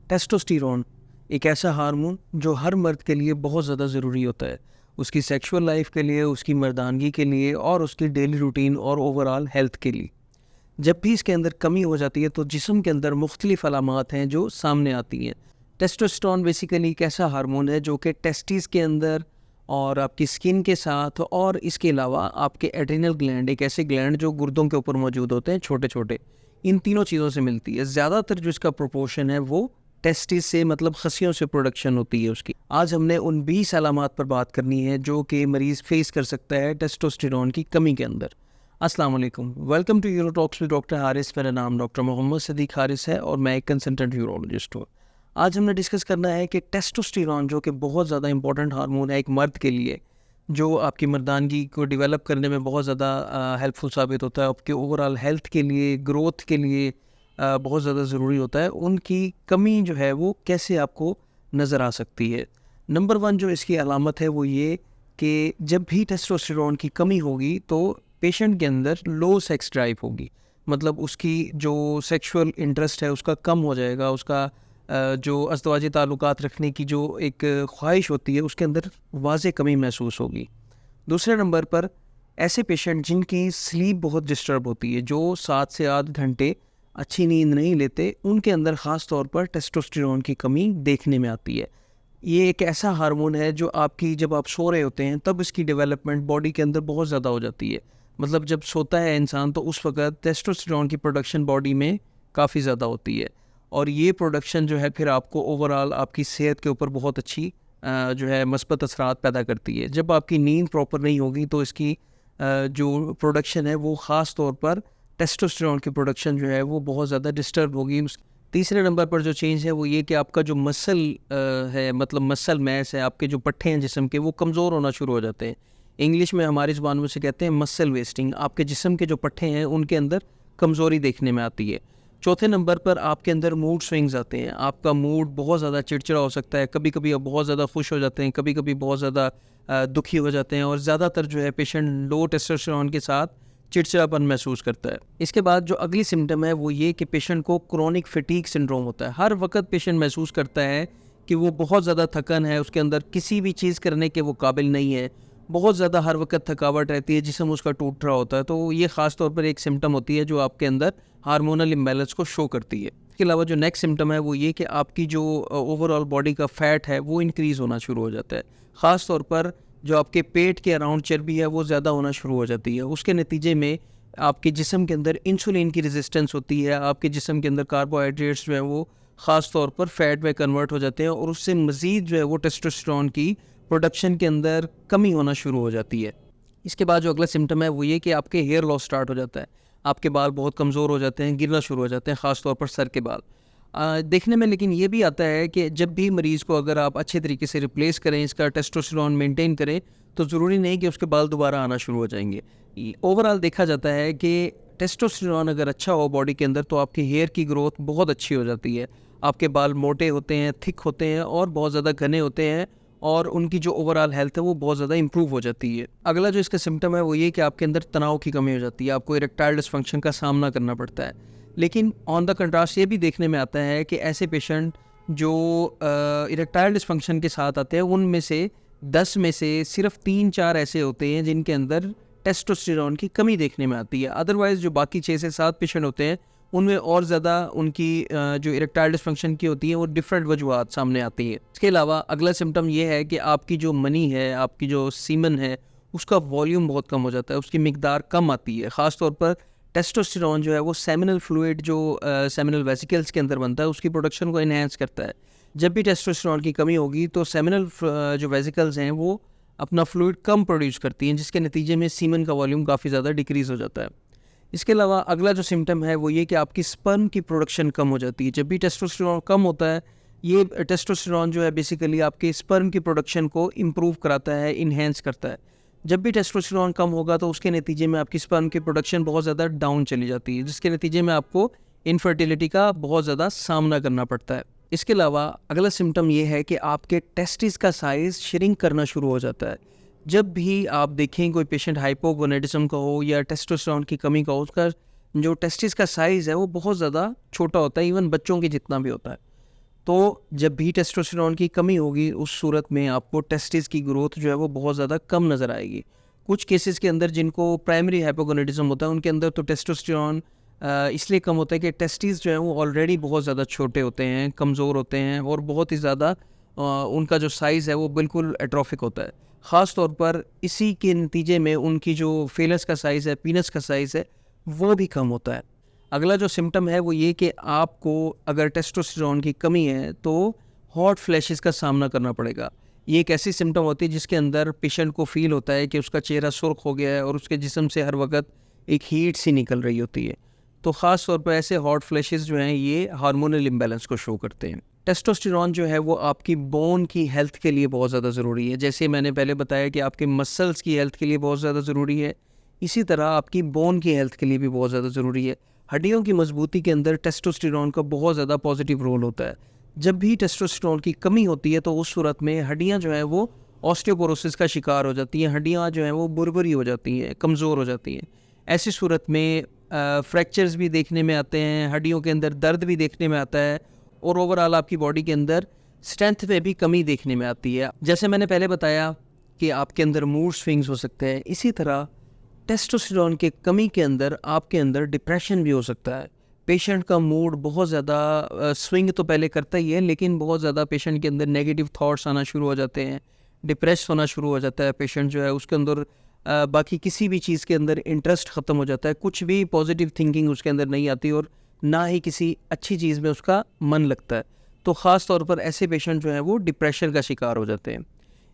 Testosterone एक ऐसा hormone जो हर मर्द के लिए बहुत ज़्यादा ज़रूरी होता है, उसकी सेक्सुअल लाइफ के लिए, उसकी मर्दानगी के लिए और उसकी डेली रूटीन और ओवरऑल हेल्थ के लिए। जब भी इसके अंदर कमी हो जाती है तो जिस्म के अंदर मुख्तलिफ अलामात हैं जो सामने आती हैं। टेस्टोस्टेरोन बेसिकली एक ऐसा हार्मोन है जो कि टेस्टिस के अंदर और आपकी स्किन के साथ और इसके अलावा आपके एड्रिनल ग्लैंड, एक ऐसे ग्लैंड जो गुर्दों के ऊपर मौजूद होते हैं छोटे छोटे, इन तीनों चीज़ों से मिलती है। ज़्यादातर जो इसका प्रोपोर्शन है वो टेस्टिस से मतलब खसियों से प्रोडक्शन होती है उसकी। आज हमने उन 20 अलामात पर बात करनी है जो कि मरीज़ फेस कर सकता है टेस्टोस्टेरोन की कमी के अंदर। अस्सलाम वालेकुम, welcome to Euro Talks with doctor Haris. मेरा नाम डॉक्टर मोहम्मद सदीक हारिस है और मैं एक कंसल्टेंट यूरोलॉजिस्ट हूँ। आज हमने डिस्कस करना है कि टेस्टोस्टेरोन जो कि बहुत ज़्यादा इंपॉर्टेंट हार्मोन है एक मर्द के लिए, जो आपकी मर्दानगी को डेवलप करने में बहुत ज़्यादा हेल्पफुल साबित होता है, आपके ओवरऑल हेल्थ के लिए, ग्रोथ के लिए बहुत ज़्यादा ज़रूरी होता है। उनकी कमी जो है वो कैसे आपको नज़र आ सकती है। नंबर 1 जो इसकी अलामत है वो ये कि जब भी टेस्टोस्टेरोन की कमी होगी तो पेशेंट के अंदर लो सेक्स ड्राइव होगी, मतलब उसकी जो सेक्सुअल इंटरेस्ट है उसका कम हो जाएगा, उसका जो अज़दवाजी ताल्लुकात रखने की जो एक ख्वाहिश होती है उसके अंदर वाज़े कमी महसूस होगी। दूसरे नंबर पर ऐसे पेशेंट जिनकी स्लीप बहुत डिस्टर्ब होती है, जो 7 से 8 घंटे अच्छी नींद नहीं लेते, उनके अंदर ख़ास तौर पर टेस्टोस्टेरोन की कमी देखने में आती है। ये एक ऐसा हार्मोन है जो आपकी जब आप सो रहे होते हैं तब इसकी डेवलपमेंट बॉडी के अंदर बहुत ज़्यादा हो जाती है। मतलब जब सोता है इंसान तो उस वक़्त टेस्टोस्टेरोन की प्रोडक्शन बॉडी में काफ़ी ज़्यादा होती है और ये प्रोडक्शन जो है फिर आपको ओवरऑल आपकी सेहत के ऊपर बहुत अच्छी जो है मस्बत असरात पैदा करती है। जब आपकी नींद प्रॉपर नहीं होगी तो इसकी जो प्रोडक्शन है वो ख़ास तौर पर टेस्टोस्टेरोन की प्रोडक्शन जो है वो बहुत ज़्यादा डिस्टर्ब होगी। तीसरे नंबर पर जो चेंज है वो ये कि आपका जो मसल है, मतलब मसल मैस है, आपके जो पट्टे हैं जिस्म के, वो कमज़ोर होना शुरू हो जाते हैं। इंग्लिश में हमारी ज़ुबान में से कहते हैं मसल वेस्टिंग। आपके जिस्म के जो पट्टे हैं उनके अंदर कमज़ोरी देखने में आती है। चौथे नंबर पर आपके अंदर मूड स्विंग्स आते हैं। आपका मूड बहुत ज़्यादा चिड़चिड़ा हो सकता है, कभी कभी आप बहुत ज़्यादा खुश हो जाते हैं, कभी कभी बहुत ज़्यादा दुखी हो जाते हैं और ज़्यादातर जो है पेशेंट लो टेस्टोस्टेरोन के साथ चिड़चिड़ापन महसूस करता है। इसके बाद जो अगली सिम्टम है वो ये कि पेशेंट को क्रोनिक फटीग सिंड्रोम होता है। हर वक्त पेशेंट महसूस करता है कि वो बहुत ज़्यादा थकन है, उसके अंदर किसी भी चीज़ करने के वो काबिल नहीं है, बहुत ज़्यादा हर वक्त थकावट रहती है, जिस्म उसका टूट रहा होता है। तो ये ख़ास तौर पर एक सिम्टम होती है जो आपके अंदर हार्मोनल इम्बैलेंस को शो करती है। इसके अलावा जो नेक्स्ट सिम्टम है वो ये कि आपकी जो ओवरऑल बॉडी का फ़ैट है वो इंक्रीज़ होना शुरू हो जाता है। ख़ास तौर पर जो आपके पेट के अराउंड चर्बी है वो ज़्यादा होना शुरू हो जाती है। उसके नतीजे में आपके जिस्म के अंदर इंसुलिन की रेजिस्टेंस होती है, आपके जिस्म के अंदर कार्बोहाइड्रेट्स जो हैं वो ख़ास तौर पर फैट में कन्वर्ट हो जाते हैं और उससे मज़ीद जो है वो टेस्टोस्टेरोन की प्रोडक्शन के अंदर कमी होना शुरू हो जाती है। इसके बाद जो अगला सिम्टम है वो ये कि आपके हेयर लॉस स्टार्ट हो जाता है, आपके बाल बहुत कमज़ोर हो जाते हैं, गिरना शुरू हो जाते हैं, ख़ास तौर पर सर के बाल। देखने में लेकिन ये भी आता है कि जब भी मरीज़ को अगर आप अच्छे तरीके से रिप्लेस करें, इसका टेस्टोस्टेरोन मेंटेन करें, तो ज़रूरी नहीं कि उसके बाल दोबारा आना शुरू हो जाएंगे। ओवरऑल देखा जाता है कि टेस्टोस्टेरोन अगर अच्छा हो बॉडी के अंदर तो आपके हेयर की ग्रोथ बहुत अच्छी हो जाती है, आपके बाल मोटे होते हैं, थिक होते हैं और बहुत ज़्यादा घने होते हैं और उनकी जो ओवरऑल हेल्थ है वो बहुत ज़्यादा इंप्रूव हो जाती है। अगला जो इसका सिम्टम है वो ये कि आपके अंदर तनाव की कमी हो जाती है, आपको इरेक्टाइल डिसफंक्शन का सामना करना पड़ता है। लेकिन ऑन द कंट्रास्ट ये भी देखने में आता है कि ऐसे पेशेंट जो इरेक्टाइल डिसफंक्शन के साथ आते हैं उनमें से 10 में से सिर्फ 3-4 ऐसे होते हैं जिनके अंदर टेस्टोस्टेरोन की कमी देखने में आती है। अदरवाइज़ जो बाकी 6 से 7 पेशेंट होते हैं उनमें और ज़्यादा उनकी जो इरेक्टाइल डिसफंक्शन की होती है वो डिफरेंट वजूहात सामने आती है। इसके अलावा अगला सिम्टम ये है कि आपकी जो मनी है, आपकी जो सीमन है, उसका वॉल्यूम बहुत कम हो जाता है, उसकी मिकदार कम आती है। ख़ास तौर पर टेस्टोस्टेरोन जो है वो सेमिनल फ्लूइड जो सेमिनल वेसिकल्स के अंदर बनता है उसकी प्रोडक्शन को इन्हेंस करता है। जब भी टेस्टोस्टेरोन की कमी होगी तो सेमिनल जो वेसिकल्स हैं वो अपना फ्लूइड कम प्रोड्यूस करती हैं, जिसके नतीजे में सीमन का वॉल्यूम काफ़ी ज़्यादा डिक्रीज़ हो जाता है। इसके अलावा अगला जो सिम्टम है वो ये कि आपकी स्पर्म की प्रोडक्शन कम हो जाती है। जब भी टेस्टोस्टेरोन कम होता है, ये टेस्टोस्टेरोन जो है बेसिकली आपके स्पर्म की प्रोडक्शन को इम्प्रूव कराता है, इन्हेंस करता है। जब भी टेस्टोस्टेरोन कम होगा तो उसके नतीजे में आपकी स्पर्म की प्रोडक्शन बहुत ज़्यादा डाउन चली जाती है, जिसके नतीजे में आपको इनफर्टिलिटी का बहुत ज़्यादा सामना करना पड़ता है। इसके अलावा अगला सिम्टम ये है कि आपके टेस्टिस का साइज़ श्रिंक करना शुरू हो जाता है। जब भी आप देखें कोई पेशेंट हाइपोगोनेडिज्म का हो या टेस्टोस्टेरोन की कमी का हो, उसका जो टेस्टिस का साइज़ है वो बहुत ज़्यादा छोटा होता है, इवन बच्चों के जितना भी होता है। तो जब भी टेस्टोस्टेरोन की कमी होगी उस सूरत में आपको टेस्टिस की ग्रोथ जो है वो बहुत ज़्यादा कम नज़र आएगी। कुछ केसेस के अंदर जिनको प्राइमरी हाइपोगोनाडिज्म होता है उनके अंदर तो टेस्टोस्टेरोन इसलिए कम होता है कि टेस्टिस जो है वो ऑलरेडी बहुत ज़्यादा छोटे होते हैं, कमज़ोर होते हैं और बहुत ही ज़्यादा उनका जो साइज़ है वो बिल्कुल एट्रोफिक होता है। ख़ास तौर पर इसी के नतीजे में उनकी जो फेलस का साइज़ है, पीनस का साइज़ है, वो भी कम होता है। अगला जो सिम्टम है वो ये कि आपको अगर टेस्टोस्टेरोन की कमी है तो हॉट फ्लैशेस का सामना करना पड़ेगा। ये एक ऐसी सिम्टम होती है जिसके अंदर पेशेंट को फ़ील होता है कि उसका चेहरा सुर्ख हो गया है और उसके जिस्म से हर वक्त एक हीट सी निकल रही होती है। तो ख़ास तौर पर ऐसे हॉट फ्लैशेस जो हैं ये हार्मोनल इम्बैलेंस को शो करते हैं। टेस्टोस्टेरोन जो है वो आपकी बोन की हेल्थ के लिए बहुत ज़्यादा ज़रूरी है। जैसे मैंने पहले बताया कि आपके मसल्स की हेल्थ के लिए बहुत ज़्यादा ज़रूरी है, इसी तरह आपकी बोन की हेल्थ के लिए भी बहुत ज़्यादा ज़रूरी है। हड्डियों की मजबूती के अंदर टेस्टोस्टेरोन का बहुत ज़्यादा पॉजिटिव रोल होता है। जब भी टेस्टोस्टेरोन की कमी होती है तो उस सूरत में हड्डियाँ जो हैं वो ऑस्टियोपोरोसिस का शिकार हो जाती हैं, हड्डियाँ जो हैं वो बुरबुरी हो जाती हैं, कमज़ोर हो जाती हैं। ऐसी सूरत में फ्रैक्चर्स भी देखने में आते हैं, हड्डियों के अंदर दर्द भी देखने में आता है और ओवरऑल आपकी बॉडी के अंदर स्ट्रेंथ में भी कमी देखने में आती है। जैसे मैंने पहले बताया कि आपके अंदर मूड स्विंग्स हो सकते हैं, इसी तरह टेस्टोस्टेरोन के कमी के अंदर आपके अंदर डिप्रेशन भी हो सकता है। पेशेंट का मूड बहुत ज़्यादा स्विंग तो पहले करता ही है, लेकिन बहुत ज़्यादा पेशेंट के अंदर नेगेटिव थॉट्स आना शुरू हो जाते हैं, डिप्रेस होना शुरू हो जाता है। पेशेंट जो है उसके अंदर बाकी किसी भी चीज़ के अंदर इंटरेस्ट ख़त्म हो जाता है, कुछ भी पॉजिटिव थिंकिंग उसके अंदर नहीं आती और ना ही किसी अच्छी चीज़ में उसका मन लगता है। तो ख़ास तौर पर ऐसे पेशेंट जो हैं वो डिप्रेशन का शिकार हो जाते हैं।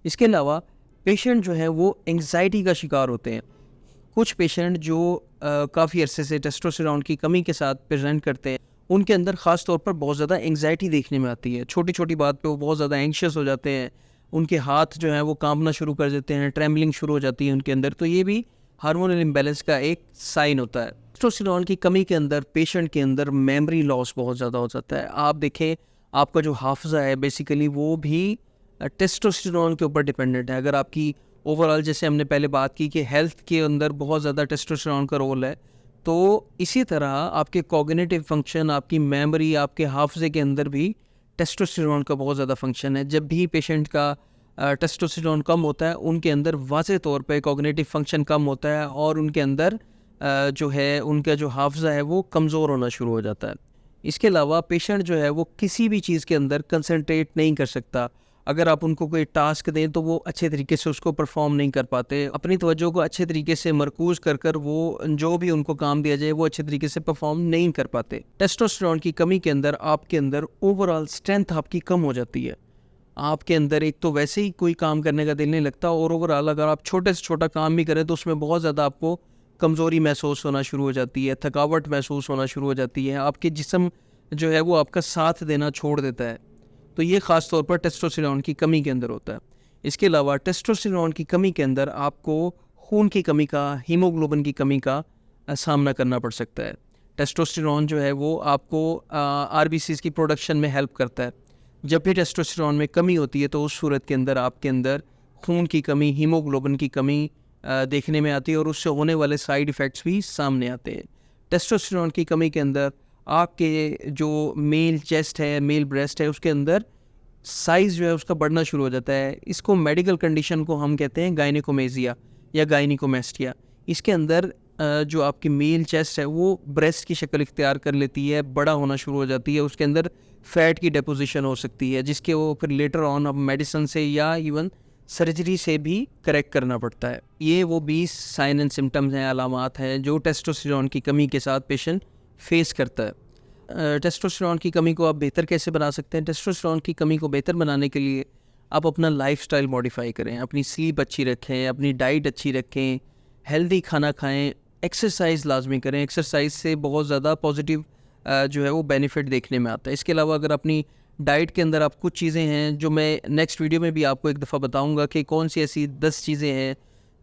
इसके अलावा पेशेंट जो है वो एंग्जाइटी का शिकार होते हैं। कुछ पेशेंट जो काफ़ी अरसे से टेस्टोस्टेरोन की कमी के साथ प्रेजेंट करते हैं उनके अंदर ख़ास तौर पर बहुत ज़्यादा एंग्जाइटी देखने में आती है। छोटी छोटी बात पे वो बहुत ज़्यादा एंग्शियस हो जाते हैं, उनके हाथ जो हैं वो कांपना शुरू कर देते हैं, ट्रेमलिंग शुरू हो जाती है उनके अंदर। तो ये भी हार्मोनल इम्बैलेंस का एक साइन होता है। टेस्टोस्टेरोन की कमी के अंदर पेशेंट के अंदर मेमोरी लॉस बहुत ज़्यादा हो जाता है। आप देखें आपका जो हाफजा है बेसिकली वो भी टेस्टोस्टेरोन के ऊपर डिपेंडेंट है। अगर आपकी ओवरऑल जैसे हमने पहले बात की कि हेल्थ के अंदर बहुत ज़्यादा टेस्टोस्टेरोन का रोल है, तो इसी तरह आपके कॉग्निटिव फंक्शन, आपकी मेमोरी, आपके हाफजे के अंदर भी टेस्टोस्टेरोन का बहुत ज़्यादा फंक्शन है। जब भी पेशेंट का टेस्टोस्टेरोन कम होता है उनके अंदर वाज़े तौर पे कॉग्निटिव फंक्शन कम होता है और उनके अंदर जो है उनका जो हाफजा है वो कमज़ोर होना शुरू हो जाता है। इसके अलावा पेशेंट जो है वो किसी भी चीज़ के अंदर कंसंट्रेट नहीं कर सकता। अगर आप उनको कोई टास्क दें तो वो अच्छे तरीके से उसको परफॉर्म नहीं कर पाते। अपनी तवज्जो को अच्छे तरीके से मरकूज़ कर वो जो भी उनको काम दिया जाए वो अच्छे तरीके से परफॉर्म नहीं कर पाते। टेस्टोस्टेरोन की कमी के अंदर आपके अंदर ओवरऑल स्ट्रेंथ आपकी कम हो जाती है। आपके अंदर एक तो वैसे ही कोई काम करने का दिल नहीं लगता और ओवरऑल अगर आप छोटे से छोटा काम भी करें तो उसमें बहुत ज़्यादा आपको कमज़ोरी महसूस होना शुरू हो जाती है, थकावट महसूस होना शुरू हो जाती है, आपके जिस्म जो है वो आपका साथ देना छोड़ देता है। तो ये ख़ास तौर पर टेस्टोस्टेरोन की कमी के अंदर होता है। इसके अलावा टेस्टोस्टेरोन की कमी के अंदर आपको खून की कमी का, हीमोग्लोबिन की कमी का सामना करना पड़ सकता है। टेस्टोस्टेरोन जो है वो आपको आरबीसीज़ की प्रोडक्शन में हेल्प करता है। जब भी टेस्टोस्टेरोन में कमी होती है तो उस सूरत के अंदर आपके अंदर खून की कमी, हीमोग्लोबिन की कमी देखने में आती है और उससे होने वाले साइड इफ़ेक्ट्स भी सामने आते हैं। टेस्टोस्टेरोन की कमी के अंदर आपके जो मेल चेस्ट है, मेल ब्रेस्ट है, उसके अंदर साइज़ जो है उसका बढ़ना शुरू हो जाता है। इसको मेडिकल कंडीशन को हम कहते हैं गायनेकोमेसिया या गायनिकोमेस्टिया। इसके अंदर जो आपकी मेल चेस्ट है वो ब्रेस्ट की शक्ल इख्तियार कर लेती है, बड़ा होना शुरू हो जाती है, उसके अंदर फैट की डिपोजिशन हो सकती है जिसके वो फिर लेटर ऑन अब मेडिसिन से या इवन सर्जरी से भी करेक्ट करना पड़ता है। ये वो 20 साइन एंड सिम्टम्स हैं, अलामात हैं जो टेस्टोस्टेरोन की कमी के साथ पेशेंट फेस करता है। टेस्टोस्टेरोन की कमी को आप बेहतर कैसे बना सकते हैं? टेस्टोस्टेरोन की कमी को बेहतर बनाने के लिए आप अपना लाइफस्टाइल मॉडिफाई करें, अपनी स्लीप अच्छी रखें, अपनी डाइट अच्छी रखें, हेल्दी खाना खाएं, एक्सरसाइज लाजमी करें। एक्सरसाइज से बहुत ज़्यादा पॉजिटिव जो है वो बेनिफिट देखने में आता है। इसके अलावा अगर अपनी डाइट के अंदर आप कुछ चीज़ें हैं जो मैं नेक्स्ट वीडियो में भी आपको एक दफ़ा बताऊंगा कि कौन सी ऐसी 10 चीज़ें हैं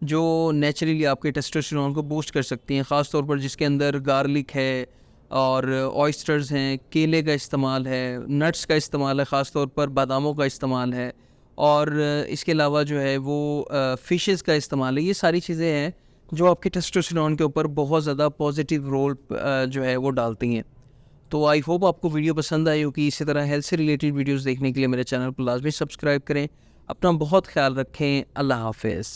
जो नेचुरली आपके टेस्टोस्टेरोन को बूस्ट कर सकती हैं, ख़ास तौर पर जिसके अंदर गार्लिक है और ऑयस्टर्स हैं, केले का इस्तेमाल है, नट्स का इस्तेमाल है, ख़ास तौर पर बादामों का इस्तेमाल है और इसके अलावा जो है वो फ़िशेस का इस्तेमाल है। ये सारी चीज़ें हैं जो आपके टेस्टोस्टेरोन के ऊपर बहुत ज़्यादा पॉजिटिव रोल जो है वो डालती हैं। तो आई होप आपको वीडियो पसंद आई होगी। इसी तरह हेल्थ से रिलेटेड वीडियोस देखने के लिए मेरे चैनल को लाजमी सब्सक्राइब करें। अपना बहुत ख्याल रखें। अल्लाह हाफिज़।